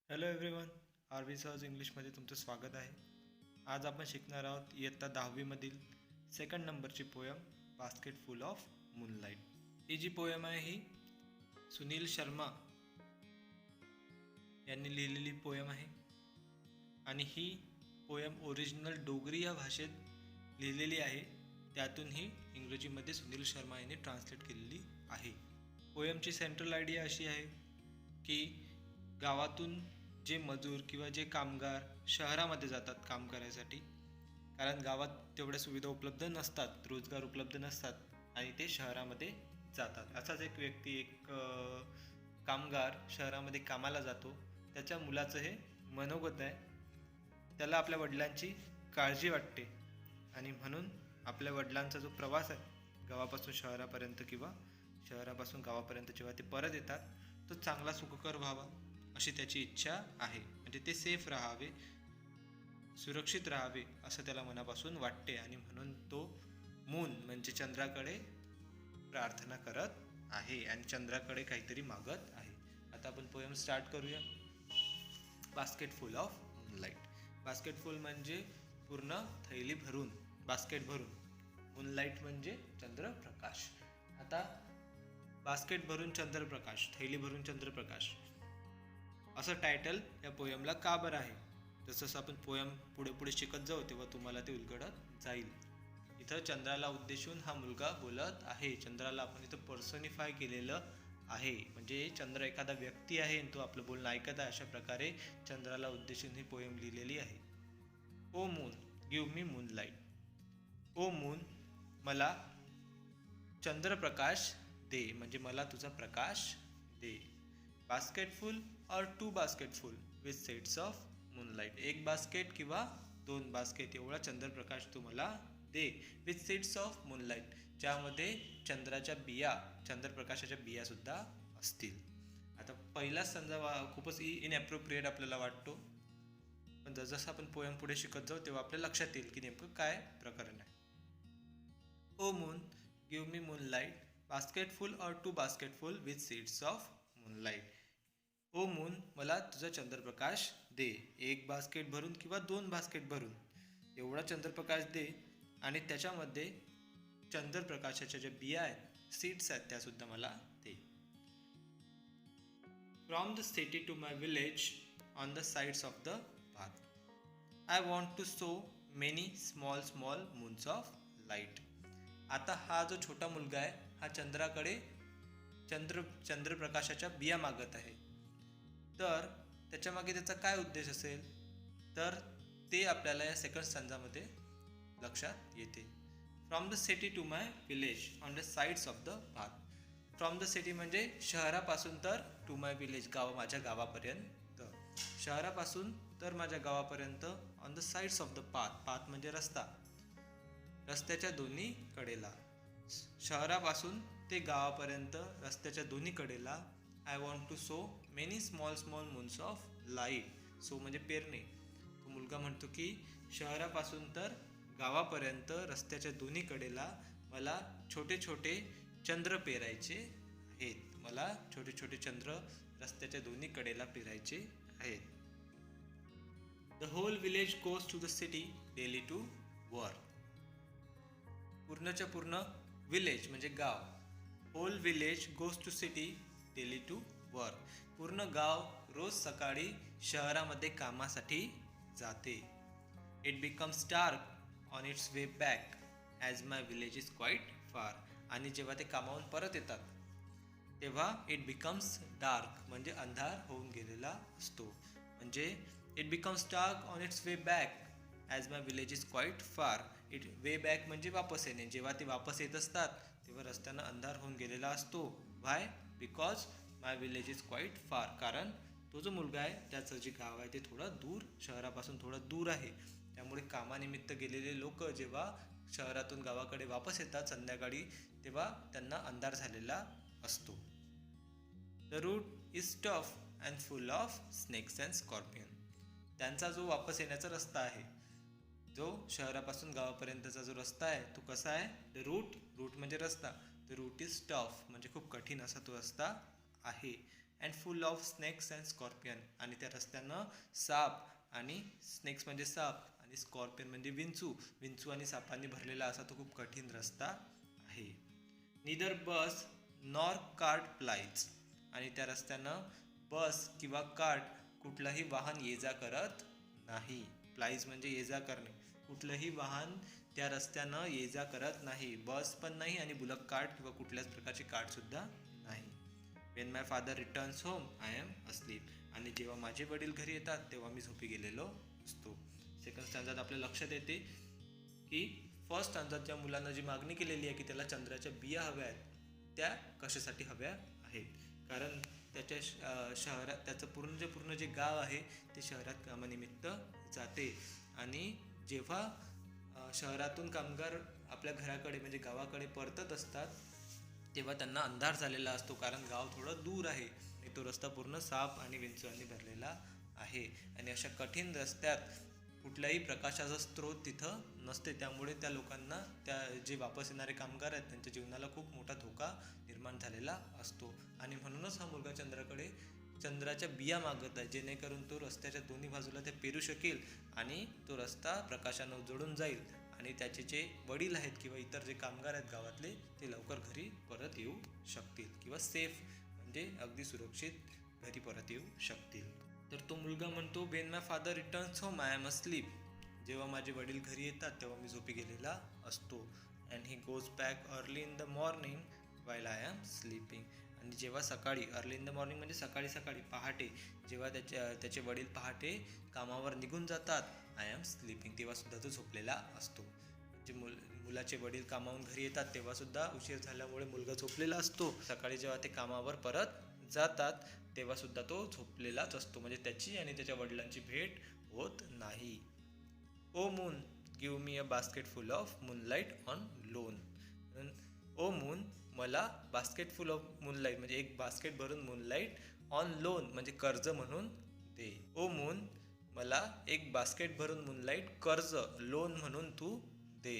Hello everyone, R सहज इंग्लिशमध्ये तुमचं स्वागत आहे. आज आपण शिकणार आहोत इयत्ता 10वीमधील सेकंड नंबरची poem basket full of moonlight. ही जी पोयम आहे ही सुनील शर्मा यांनी लिहिलेली पोयम आहे आणि ही पोयम ओरिजिनल डोगरी या भाषेत लिहिलेली आहे. त्यातून ही इंग्रजीमध्ये सुनील शर्मा यांनी ट्रान्सलेट केलेली आहे. पोयमची सेंट्रल आयडिया अशी आहे की गावातून जे मजूर किंवा जे कामगार शहरामध्ये जातात काम करायसाठी, कारण गावात तेवढ्या सुविधा उपलब्ध नसतात, रोजगार उपलब्ध नसतात आणि ते शहरामध्ये जातात. असाच एक व्यक्ती, एक कामगार शहरामध्ये कामाला जातो. त्याच्या मुलाचं हे मनोगत आहे. त्याला आपल्या वडिलांची काळजी वाटते आणि म्हणून आपल्या वडिलांचा जो प्रवास आहे गावापासून शहरापर्यंत किंवा शहरापासून गावापर्यंत जेव्हा ते परत येतात, तो चांगला सुखकर व्हावा अशी त्याची इच्छा आहे. म्हणजे ते सेफ राहावे, सुरक्षित राहावे असं त्याला मनापासून वाटते आणि म्हणून तो मून म्हणजे चंद्राकडे प्रार्थना करत आहे आणि चंद्राकडे काहीतरी मागत आहे. आता आपण पोयम स्टार्ट करूया. Basket full of moonlight. Basket फुल म्हणजे पूर्ण थैली भरून, बास्केट भरून. मूनलाईट म्हणजे चंद्रप्रकाश. आता बास्केट भरून चंद्रप्रकाश, थैली भरून चंद्रप्रकाश असं टायटल या पोयमला का बरं आहे? जसं आपण पोयम पुढे पुढे शिकत जाऊ तेव्हा तुम्हाला ते उलगडत जाईल. इथं चंद्राला उद्देशून हा मुलगा बोलत आहे. चंद्राला आपण इथं पर्सनिफाय केलेलं आहे, म्हणजे चंद्र एखादा व्यक्ती आहे आणि तो आपलं बोलणं ऐकत आहे. अशा प्रकारे चंद्राला उद्देशून ही पोयम लिहिलेली आहे. O moon give me moonlight. O moon मला चंद्रप्रकाश दे, म्हणजे मला तुझा प्रकाश दे. Basketful or two basketful with sets of moonlight. एक बास्केट किंवा दोन बास्केट एवढा चंद्रप्रकाश तू मला दे. विथ सेट्स ऑफ मूनलाईट, ज्यामध्ये चंद्राच्या बिया, चंद्रप्रकाशाच्या बिया सुद्धा असतील. आता पहिलाच संजा खूपच इनॲप्रोप्रिएट आपल्याला वाटतो, पण जसं आपण पोयम पुढे शिकत जाऊ तेव्हा आपल्या लक्षात येईल की नेमकं काय प्रकरण आहे. O moon give me moonlight, basketful or two basketful with seeds of moonlight. O moon मला तुझा चंद्रप्रकाश दे. एक बास्केट भरून किंवा दोन बास्केट भरून एवढा चंद्रप्रकाश दे आणि त्याच्यामध्ये चंद्रप्रकाशाच्या ज्या बिया आहेत, सीड्स आहेत, त्या सुद्धा मला दे. From the city to my village on the sides of the path, I want to so many small small moons of light. आता हा जो छोटा मुलगा आहे हा चंद्राकडे चंद्रप्रकाशाच्या बिया मागत आहे. तर त्याच्यामागे त्याचा काय उद्देश असेल तर ते आपल्याला या सेकंड स्टँजामध्ये लक्षात येते. From the city to my village on the sides of the path. From the city म्हणजे शहरापासून तर टू माय विलेज, माझ्या गावापर्यंत. शहरापासून तर माझ्या गावापर्यंत. On the sides of the path. Path म्हणजे रस्ता, रस्त्याच्या दोन्ही कडेला. शहरापासून ते गावापर्यंत रस्त्याच्या दोन्ही कडेला. I want to so many small small moons of light. Sow म्हणजे पेरणे. तो मुलगा म्हणतो की शहरापासून तर गावापर्यंत रस्त्याच्या दोन्ही कडेला मला छोटे छोटे चंद्र पेरायचे आहेत. मला छोटे छोटे चंद्र रस्त्याच्या दोन्ही कडेला पेरायचे आहेत. The whole village goes to the city daily to work. पूर्णच्या पूर्ण विलेज म्हणजे गाव. Whole village goes to city daily to work. पूर्ण गाव रोज सकाळी शहरामध्ये कामासाठी जाते. It becomes dark on its way back as my village is quite far. आणि जेव्हा ते कामावून परत येतात तेव्हा इट बिकम्स डार्क म्हणजे अंधार होऊन गेलेला असतो. म्हणजे it becomes dark on its way back as my village is quite फार. इट वे बॅक म्हणजे वापस येणे. जेव्हा ते वापस येत असतात तेव्हा रस्त्यानं अंधार होऊन गेलेला असतो. Why? Because my village is quite far. कारण तो जो मुलगा आहे त्याचं जे गाव आहे ते थोडं दूर, शहरापासून थोडं दूर आहे. त्यामुळे कामानिमित्त गेलेले लोक जेव्हा शहरातून गावाकडे वापस येतात संध्याकाळी तेव्हा त्यांना अंधार झालेला असतो. The route is tough and full of snakes and scorpion. त्यांचा जो वापस येण्याचा रस्ता आहे, जो शहरापासून गावापर्यंतचा जो रस्ता आहे तो कसा आहे? द रूट म्हणजे रस्ता. द रूट इज टफ म्हणजे खूप कठीण असा तो रस्ता आहे. And full of snakes and scorpion. आणि त्या रस्त्यानं साप आणि स्नेक्स म्हणजे साप आणि स्कॉर्पियन म्हणजे विंचू आणि सापांनी भरलेला असा तो खूप कठीण रस्ता आहे. निदर बस नॉर कार्ट प्लाइज. आणि त्या रस्त्यानं बस किंवा कार्ट कुठलंही वाहन ये जा करत नाही. प्लाइज म्हणजे ये जा करणे. कुठलंही वाहन त्या रस्त्यानं ये जा करत नाही. बस पण नाही आणि बुलक कार्ट किंवा कुठल्याच प्रकारची कार्ट सुद्धा नाही. When my father returns home I am asleep. आणि जेव्हा माझे वडील घरी येतात तेव्हा मी झोपी गेलेलो असतो. सेकंड स्टँजात आपल्या लक्षात येते की फर्स्ट स्टँजात ज्या मुलांना जी मागणी केलेली आहे की त्याला चंद्राच्या बिया हव्या आहेत त्या कशासाठी हव्या आहेत. कारण त्याच्या शहरात त्याचं पूर्ण जे गाव आहे ते शहरात कामानिमित्त जाते. आणि जेव्हा शहरातून कामगार आपल्या घराकडे म्हणजे गावाकडे परतत असतात तेव्हा त्यांना अंधार झालेला असतो. कारण गाव थोडं दूर आहे आणि तो रस्ता पूर्ण साप आणि विंचूंनी भरलेला आहे. आणि अशा कठीण रस्त्यात कुठल्याही प्रकाशाचा स्रोत तिथं नसते. त्यामुळे त्या लोकांना त्या जे वापस येणारे कामगार आहेत त्यांच्या जीवनाला खूप मोठा धोका निर्माण झालेला असतो. आणि म्हणूनच हा मुलगा चंद्राच्या बिया मागत आहे जेणेकरून तो रस्त्याच्या दोन्ही बाजूला ते पेरू शकेल आणि तो रस्ता प्रकाशानं उजळून जाईल आणि त्याचे जे वडील आहेत किंवा इतर जे कामगार आहेत गावातले ते लवकर घरी परत येऊ शकतील किंवा सेफ म्हणजे अगदी सुरक्षित घरी परत येऊ शकतील. तर तो मुलगा म्हणतो when my father returns home I am asleep. जेव्हा माझे वडील घरी येतात तेव्हा मी झोपी गेलेला असतो. And he goes back early in the morning while I am sleeping. आणि जेव्हा सकाळी अर्ली इन द मॉर्निंग म्हणजे सकाळी पहाटे जेव्हा त्याचे वडील पहाटे कामावर निघून जातात आय एम स्लीपिंग तेव्हा सुद्धा तो झोपलेला असतो. जे मुलाचे वडील कामावरून घरी येतात तेव्हा सुद्धा उशीर झाल्यामुळे मुलगा झोपलेला असतो. सकाळी जेव्हा ते कामावर परत जातात तेव्हा सुद्धा तो झोपलेलाच असतो. म्हणजे त्याची आणि त्याच्या वडिलांची भेट होत नाही. O moon give me a basket full of moonlight on loan. O moon मला बास्केट फुल ऑफ मूनलाईट म्हणजे एक बास्केट भरून मूनलाईट ऑन लोन म्हणजे कर्ज म्हणून दे. ओ मून मला एक बास्केट भरून मूनलाईट कर्ज लोन म्हणून तू दे.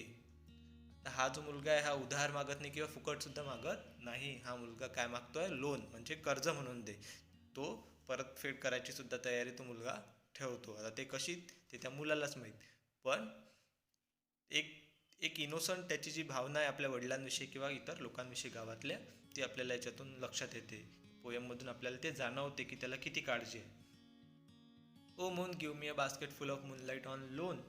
हा जो मुलगा आहे हा उधार मागत नाही किंवा फुकट सुद्धा मागत नाही. हा मुलगा काय मागतोय लोन म्हणजे कर्ज म्हणून दे. तो परतफेड करायची सुद्धा तयारी तो मुलगा ठेवतो. आता ते कशी ते त्या मुलालाच माहीत. पण एक इनोसंट त्याची जी भावना आहे आपल्या वडिलांविषयी किंवा इतर लोकांविषयी गावातल्या ती आपल्याला याच्यातून लक्षात येते. पोयममधून आपल्याला ते जाणवते की त्याला किती काळजी आहे. O moon give me a basket full of moonlight on loan.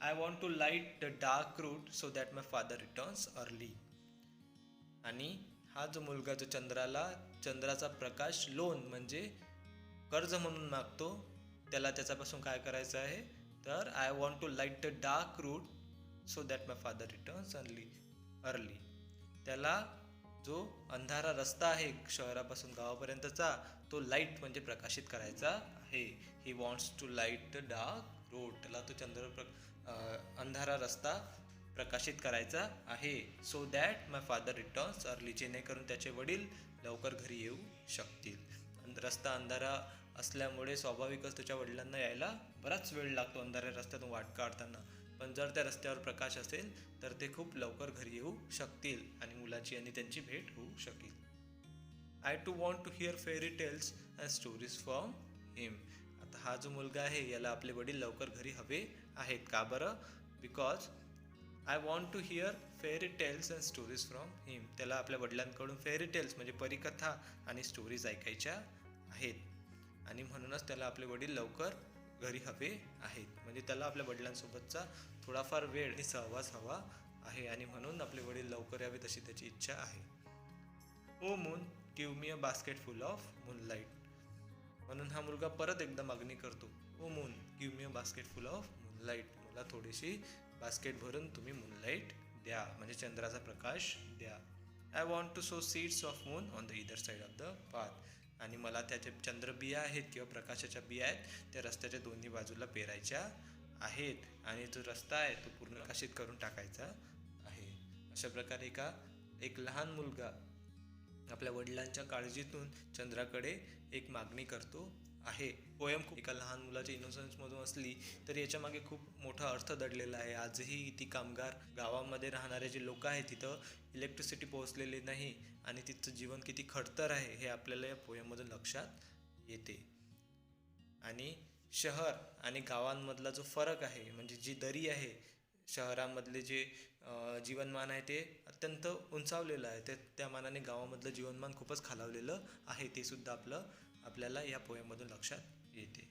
I want to light the dark route so that my father returns early. आणि हा जो मुलगा जो चंद्राचा प्रकाश लोन म्हणजे कर्ज म्हणून मागतो त्याला त्याच्यापासून काय करायचं आहे तर I want to light the dark route so that my father returns early. त्याला जो अंधारा रस्ता आहे शहरापासून गावापर्यंतचा तो लाईट म्हणजे प्रकाशित करायचा आहे. He wants to light the dark road. त्याला तो अंधारा रस्ता प्रकाशित करायचा आहे. So that my father returns early जेणेकरून त्याचे वडील लवकर घरी येऊ शकतील. रस्ता अंधारा असल्यामुळे स्वाभाविकच त्याच्या वडिलांना यायला बराच वेळ लागतो अंधाऱ्या रस्त्यातून वाट काढताना. पण जर त्या रस्त्यावर प्रकाश असेल तर ते खूप लवकर घरी येऊ शकतील आणि मुलाची आणि त्यांची भेट होऊ शकेल. I too want to hear fairy tales and stories from him. आता हा जो मुलगा आहे याला आपले वडील लवकर घरी हवे आहेत. का बरं? Because I want to hear fairy tales and stories from him. त्याला आपल्या वडिलांकडून फेरी टेल्स म्हणजे परिकथा आणि स्टोरीज ऐकायच्या आहेत. आणि म्हणूनच त्याला आपले वडील लवकर घरी हवे आहेत. म्हणजे त्याला आपल्या वडिलांसोबतचा थोडाफार वेळ आणि सहवास हवा आहे आणि म्हणून आपले वडील लवकर यावे तशी त्याची इच्छा आहे. O moon give me a basket full of moonlight. म्हणून हा मुलगा परत एकदा मागणी करतो. O moon give me a basket full of moonlight. मला थोडीशी बास्केट भरून तुम्ही मूनलाईट द्या म्हणजे चंद्राचा प्रकाश द्या. I want to sow seeds of moon on the either side of the path. आणि मला त्याचे चंद्रबिया आहेत किंवा प्रकाशाच्या बिया आहेत त्या रस्त्याच्या दोन्ही बाजूला पेरायच्या आहेत आणि जो रस्ता आहे तो पूर्ण प्रकाशित करून टाकायचा आहे. अशा प्रकारे एक लहान मुलगा आपल्या वडिलांच्या काळजीतून चंद्राकडे एक मागणी करतो आहे. पोयम खूप एका लहान मुलाच्या इनोसन्समधून असली तरी याच्यामागे खूप मोठा अर्थ दडलेला आहे. आजही ती कामगार गावामध्ये राहणारे जे लोक आहेत तिथं इलेक्ट्रिसिटी पोहोचलेली नाही आणि तिथं जीवन किती खडतर आहे हे आपल्याला या पोयममधून लक्षात येते. आणि शहर आणि गावांमधला जो फरक आहे म्हणजे जी दरी आहे, शहरामधले जे जीवनमान आहे ते अत्यंत उंचावलेलं आहे, त्या मानाने गावामधलं जीवनमान खूपच खालावलेलं आहे, ते सुद्धा आपल्याला या पोयममधून लक्षात येते.